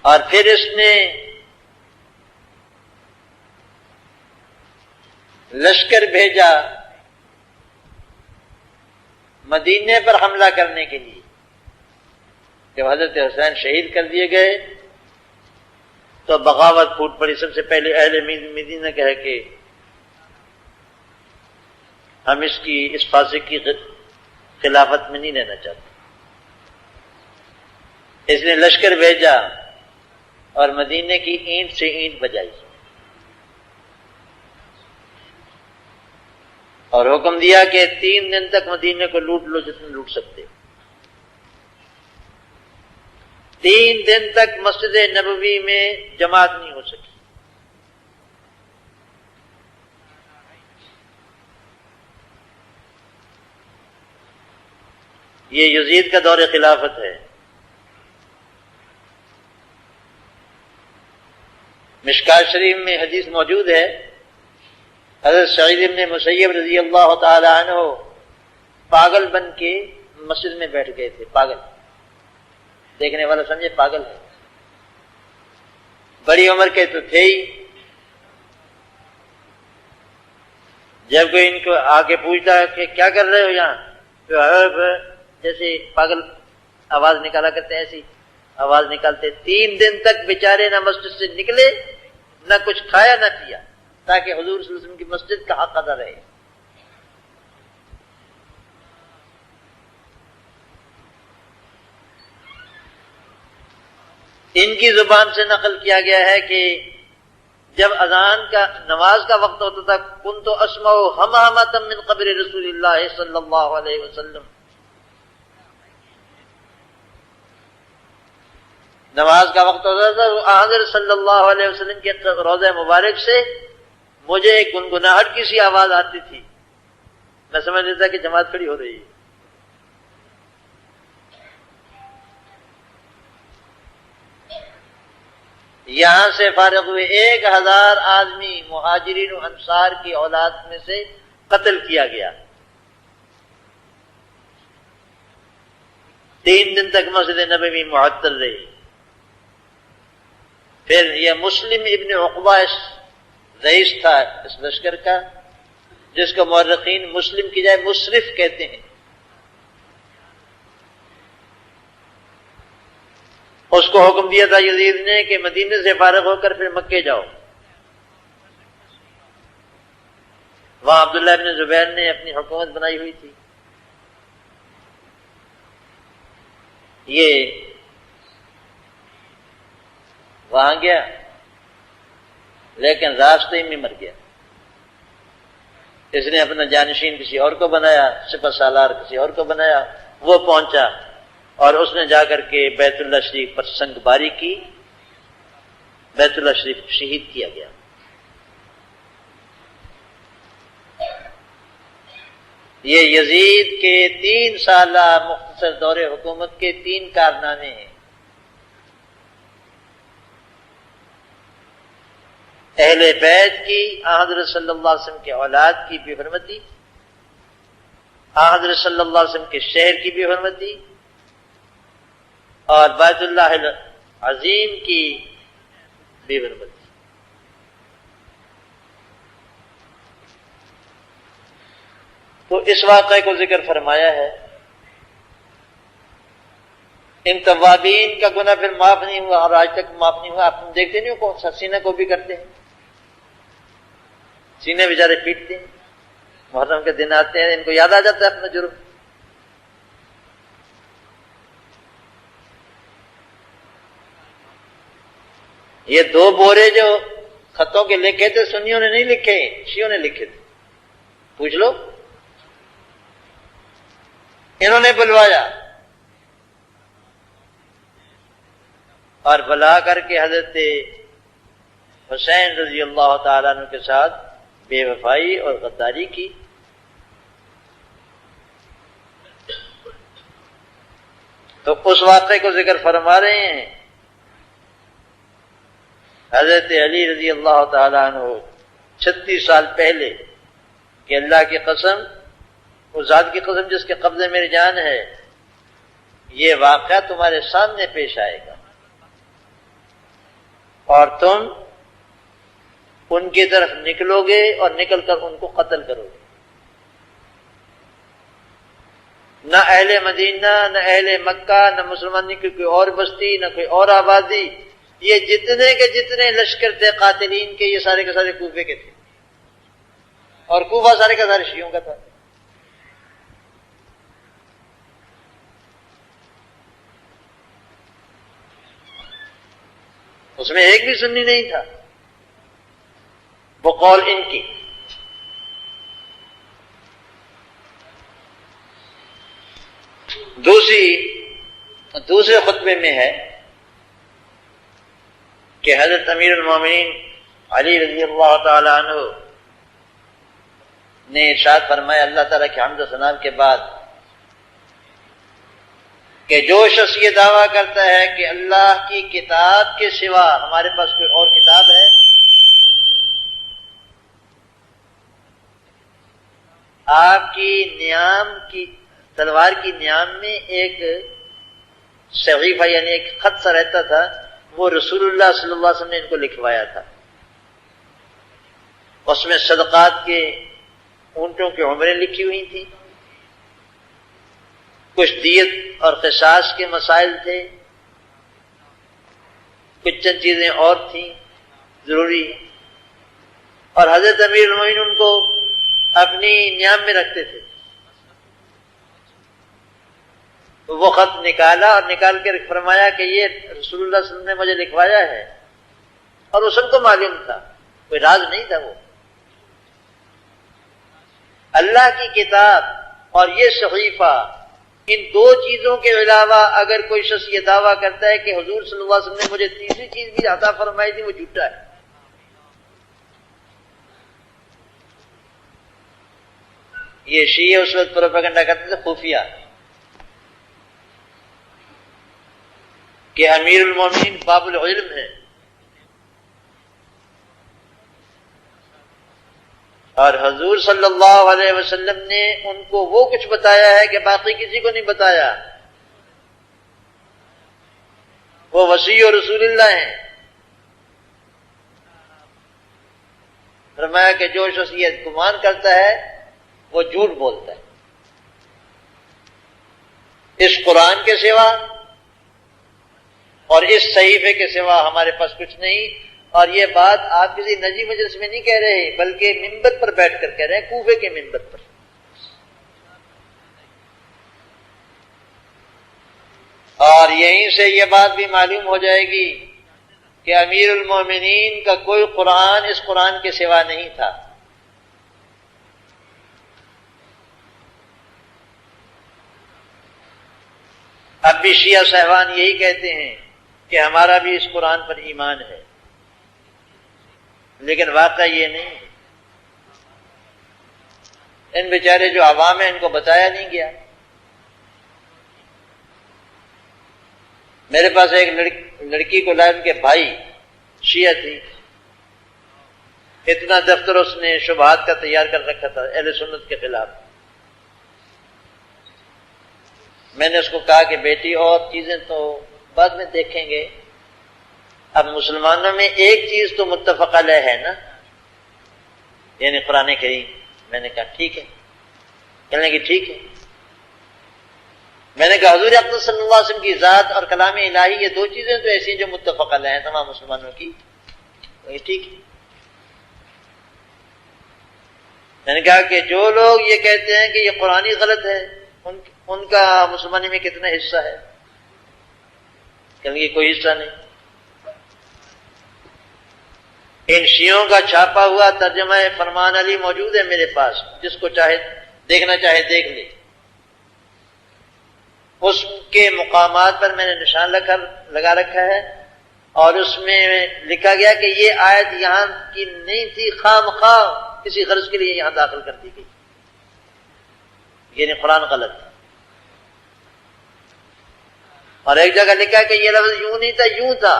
اور پھر اس نے لشکر بھیجا مدینے پر حملہ کرنے کے لیے. جب حضرت حسین شہید کر دیے گئے تو بغاوت پھوٹ پڑی. سب سے پہلے اہل مدینہ کہے کہ ہم اس فاسق کی خلافت میں نہیں رہنا چاہتے. اس نے لشکر بھیجا اور مدینے کی اینٹ سے اینٹ بجائی اور حکم دیا کہ 3 دن تک مدینے کو لوٹ لو جتنے لوٹ سکتے. 3 دن تک مسجد نبوی میں جماعت نہیں ہو سکی. یہ یزید کا دور خلافت ہے. مشکات شریف میں حدیث موجود ہے، حضرت سعید بن مسیب رضی اللہ تعالی عنہ پاگل بن کے مسجد میں بیٹھ گئے تھے. پاگل، دیکھنے والا سمجھے پاگل ہے، بڑی عمر کے تو تھے ہی. جب کوئی ان کو آ کے پوچھتا کہ کیا کر رہے ہو یہاں، تو جیسے پاگل آواز نکالا کرتے ہیں ایسی آواز نکالتے. 3 دن تک بیچارے نہ مسجد سے نکلے، نہ کچھ کھایا نہ پیا، تاکہ حضور صلی اللہ علیہ وسلم کی مسجد کا حق ادا رہے. ان کی زبان سے نقل کیا گیا ہے کہ جب اذان کا نماز کا وقت ہوتا تھا کنت اسمع حمامۃ من قبر رسول اللہ صلی اللہ علیہ وسلم، نماز کا وقت ہوتا تھا تو حضرت صلی اللہ علیہ وسلم کے روضہ مبارک سے مجھے ایک گنگناہٹ کی سی آواز آتی تھی. میں سمجھ لیتا کہ جماعت کھڑی ہو رہی ہے. یہاں سے فارغ ہوئے 1000 آدمی مہاجرین و انصار کی اولاد میں سے قتل کیا گیا. 3 دن تک مسجد نبوی معطل رہی. پھر یہ مسلم ابن عقبہ رئیس تھا اس لشکر کا، جس کو مورخین مسلم کی جائے مصرف کہتے ہیں. اس کو حکم دیا تھا یزید نے کہ مدینے سے فارغ ہو کر پھر مکے جاؤ. وہاں عبداللہ ابن زبیر نے اپنی حکومت بنائی ہوئی تھی. یہ وہاں گیا لیکن راستے میں مر گیا. اس نے اپنا جانشین کسی اور کو بنایا، سپہ سالار کسی اور کو بنایا. وہ پہنچا اور اس نے جا کر کے بیت اللہ شریف پر سنگ باری کی. بیت اللہ شریف شہید کیا گیا. یہ یزید کے 3 سالہ مختصر دور حکومت کے 3 کارنامے ہیں۔ اہل بیت کی، حضرت صلی اللہ علیہ وسلم کے اولاد کی بے حرمتی، حضرت صلی اللہ علیہ وسلم کے شہر کی بے حرمتی، اور بیت اللہ العظیم کی بے حرمتی۔ تو اس واقعے کو ذکر فرمایا ہے۔ ان توابین کا گناہ پھر معاف نہیں ہوا اور آج تک معاف نہیں ہوا۔ آپ دیکھتے نہیں ہو کون سا سینے کو بھی کرتے ہیں، سینے بیچارے پیٹتے ہیں، محرم کے دن آتے ہیں ان کو یاد آ جاتا ہے اپنا جرم۔ یہ 2 بورے جو خطوں کے لکھے تھے سنیوں نے نہیں لکھے، شیعوں نے لکھے تھے، پوچھ لو، انہوں نے بلوایا اور بلا کر کے حضرت حسین رضی اللہ تعالیٰ عنہ کے ساتھ بے وفائی اور غداری کی۔ تو اس واقعے کو ذکر فرما رہے ہیں۔ حضرت علی رضی اللہ تعالیٰ عنہ 36 سال پہلے کہ اللہ کی قسم، اس ذات کی قسم جس کے قبضے میری جان ہے، یہ واقعہ تمہارے سامنے پیش آئے گا اور تم ان کی طرف نکلو گے اور نکل کر ان کو قتل کرو گے۔ نہ اہل مدینہ، نہ اہل مکہ، نہ مسلمانی کی کوئی اور بستی، نہ کوئی اور آبادی، یہ جتنے کے جتنے لشکر تھے قاتلین کے، یہ سارے کے سارے کوفے کے تھے، اور کوفہ سارے کا سارے شیعوں کا تھا۔ اس میں ایک بھی سنی نہیں تھا، وہ قول ان کی۔ دوسرے خطبے میں ہے کہ حضرت امیر المومنین علی رضی اللہ تعالی عنہ نے ارشاد فرمایا اللہ تعالیٰ کے حمد و ثنا کے بعد کہ جو شخص یہ دعویٰ کرتا ہے کہ اللہ کی کتاب کے سوا ہمارے پاس کوئی اور کتاب ہے، آپ کی نیام کی تلوار کی نیام میں ایک صحیفہ یعنی ایک خط سا رہتا تھا، وہ رسول اللہ صلی اللہ علیہ وسلم نے ان کو لکھوایا تھا۔ اس میں صدقات کے اونٹوں کی عمریں لکھی ہوئی تھی، کچھ دیت اور قصاص کے مسائل تھے، کچھ چند چیزیں اور تھیں ضروری، اور حضرت امیر المومنین ان کو اپنی نیام میں رکھتے تھے۔ وہ خط نکالا اور نکال کے فرمایا کہ یہ رسول اللہ صلی اللہ علیہ وسلم نے مجھے لکھوایا ہے، اور وہ سب کو معلوم تھا، کوئی راز نہیں تھا۔ وہ اللہ کی کتاب اور یہ صحیفہ، ان 2 چیزوں کے علاوہ اگر کوئی شخص یہ دعویٰ کرتا ہے کہ حضور صلی اللہ علیہ وسلم نے مجھے تیسری چیز بھی عطا فرمائی تھی، وہ جھوٹا ہے۔ یہ شیعہ اس وقت پروپیگنڈا کرتے تھے خفیہ کہ امیر المومنین باب العلم ہے، اور حضور صلی اللہ علیہ وسلم نے ان کو وہ کچھ بتایا ہے کہ باقی کسی کو نہیں بتایا۔ وہ وصی و رسول اللہ ہیں۔ فرمایا کہ جو شخص یہ گمان کرتا ہے وہ جھوٹ بولتا ہے، اس قرآن کے سوا اور اس صحیفے کے سوا ہمارے پاس کچھ نہیں۔ اور یہ بات آپ کسی نجی مجلس میں نہیں کہہ رہے، بلکہ منبر پر بیٹھ کر کہہ رہے ہیں، کوفے کے منبر پر۔ اور یہیں سے یہ بات بھی معلوم ہو جائے گی کہ امیر المومنین کا کوئی قرآن اس قرآن کے سوا نہیں تھا۔ اب بھی شیعہ صاحبان یہی کہتے ہیں کہ ہمارا بھی اس قرآن پر ایمان ہے، لیکن واقعہ یہ نہیں ہے۔ ان بیچارے جو عوام ہیں ان کو بتایا نہیں گیا. میرے پاس ایک لڑکی کو لائے، ان کے بھائی شیعہ تھی، اتنا دفتر اس نے شبہات کا تیار کر رکھا تھا اہل سنت کے خلاف. میں نے اس کو کہا کہ بیٹی اور چیزیں تو بعد میں دیکھیں گے، اب مسلمانوں میں ایک چیز تو متفق علیہ ہے نا، یعنی قرآن کریم. میں نے کہا ٹھیک ہے. کہنے لگی ٹھیک ہے. میں نے کہا حضور اقدس صلی اللہ علیہ وسلم کی ذات اور کلام الہی یہ دو چیزیں تو ایسی ہیں جو متفق علیہ ہیں تمام مسلمانوں کی. ٹھیک ہے. میں نے کہا کہ جو لوگ یہ کہتے ہیں کہ یہ قرآنی غلط ہے ان کا مسلمانی میں کتنا حصہ ہے؟ کہنے لگی کوئی حصہ نہیں. ان شیعوں کا چھاپا ہوا ترجمہ فرمان علی موجود ہے میرے پاس، جس کو چاہے دیکھنا چاہے دیکھ لے. اس کے مقامات پر میں نے نشان لگا رکھا ہے، اور اس میں لکھا گیا کہ یہ آیت یہاں کی نہیں تھی، خام خواہ کسی غرض کے لیے یہاں داخل کر دی گئی، یعنی قرآن غلط. اور ایک جگہ لکھا کہ یہ لفظ یوں نہیں تھا، یوں تھا.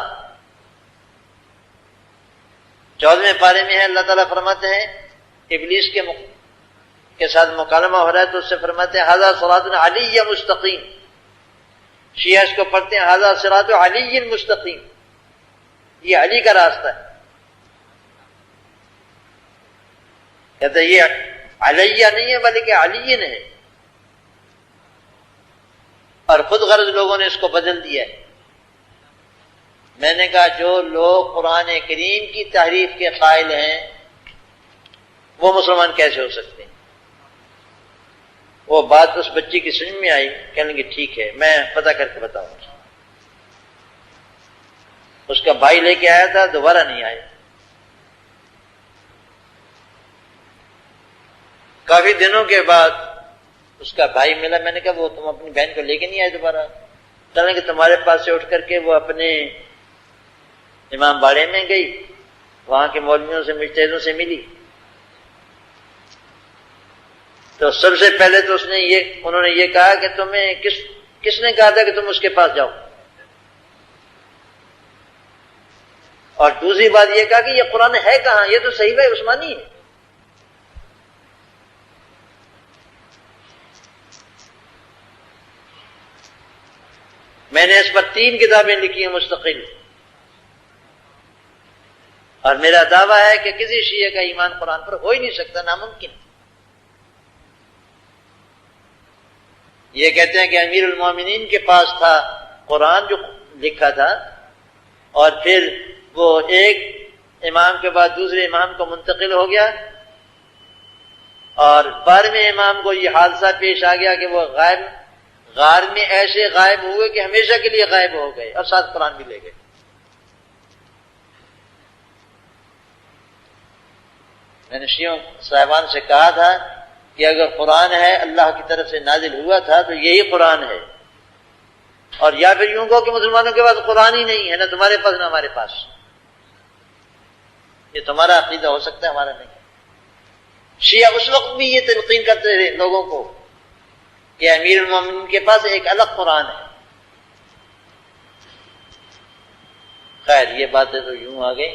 14ویں پارے میں ہے، اللہ تعالیٰ فرماتے ہیں ابلیس کے ساتھ مکالمہ ہو رہا ہے تو اس سے فرماتے ہیں ھذا صراط علی مستقیم. شیعہ اس کو پڑھتے ہیں ھذا صراط علی مستقیم، یہ علی کا راستہ ہے. کہتے ہیں یہ علیہ نہیں ہے بلکہ علی ہے، اور خود غرض لوگوں نے اس کو بدل دیا ہے. میں نے کہا جو لوگ قرآن کریم کی تحریف کے قائل ہیں وہ مسلمان کیسے ہو سکتے ہیں؟ وہ بات اس بچی کی سمجھ میں آئی. کہنے لگی ٹھیک ہے میں پتہ کر کے بتاؤں گا. اس کا بھائی لے کے آیا تھا، دوبارہ نہیں آئے. کافی دنوں کے بعد اس کا بھائی ملا. میں نے کہا وہ تم اپنی بہن کو لے کے نہیں آئے دوبارہ؟ کہنے کہ تمہارے پاس سے اٹھ کر کے وہ اپنے امام باڑے میں گئی، وہاں کے مولویوں سے مجتہدوں سے ملی. تو سب سے پہلے تو انہوں نے یہ کہا کہ تمہیں کس نے کہا تھا کہ تم اس کے پاس جاؤ؟ اور دوسری بات یہ کہا کہ یہ قرآن ہے کہاں؟ یہ تو صحیفہ عثمانی ہے. میں نے اس پر 3 کتابیں لکھی ہیں مستقل، اور میرا دعویٰ ہے کہ کسی شیعہ کا ایمان قرآن پر ہو ہی نہیں سکتا، ناممکن. یہ کہتے ہیں کہ امیر المومنین کے پاس تھا قرآن جو لکھا تھا، اور پھر وہ ایک امام کے بعد دوسرے امام کو منتقل ہو گیا، اور 12ویں امام کو یہ حادثہ پیش آ گیا کہ وہ غار میں ایسے غائب ہوئے کہ ہمیشہ کے لیے غائب ہو گئے، اور ساتھ قرآن بھی لے گئے. میں نے شیعوں صاحبان سے کہا تھا کہ اگر قرآن ہے اللہ کی طرف سے نازل ہوا تھا تو یہی قرآن ہے، اور یا پھر یوں کہو کہ مسلمانوں کے پاس قرآن ہی نہیں ہے، نہ تمہارے پاس نہ ہمارے پاس. یہ تمہارا عقیدہ ہو سکتا ہے، ہمارا نہیں. شیعہ اس وقت بھی یہ تلقین کرتے رہے لوگوں کو کہ امیر المومنین کے پاس ایک الگ قرآن ہے. خیر یہ باتیں تو یوں آ گئی.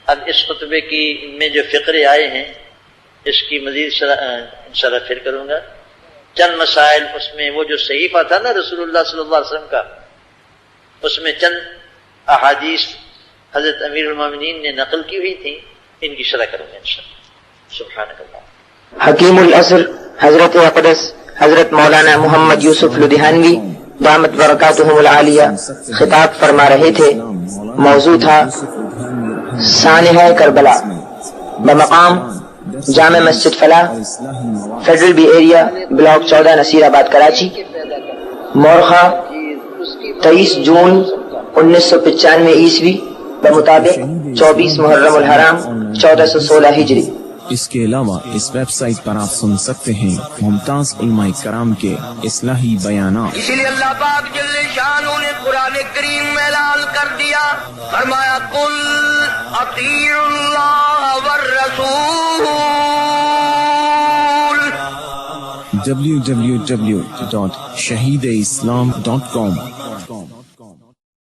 اب اس خطبے کی میں جو فقرے آئے ہیں اس کی مزید انشاءاللہ پھر کروں گا. چند مسائل اس میں، وہ جو صحیفہ تھا نا رسول اللہ صلی اللہ علیہ وسلم کا، اس میں چند احادیث حضرت امیر المومنین نے نقل کی ہوئی تھیں، ان کی شرح کروں گا انشاءاللہ. سبحانک اللہ. حکیم العصر حضرت اقدس حضرت مولانا محمد یوسف لدھیانوی دامت برکاتہم العالیہ خطاب فرما رہے تھے. موضوع تھا سانحہ Karbala بمقام Jamia Masjid Falah, federal B area, block 14، Nasirabad, Karachi. مورخہ 23 جون 1995 عیسوی بمطابق 24 محرم الحرام 1416 ہجری. اس کے علاوہ اس ویب سائٹ پر آپ سن سکتے ہیں ممتاز علماء کرام کے اصلاحی بیانات. اسی لیے اللہ پاک جل شانہ نے قرآن کریم میں اعلان کر دیا، فرمایا قل اطیعوا اللہ والرسول www.shahideislam.com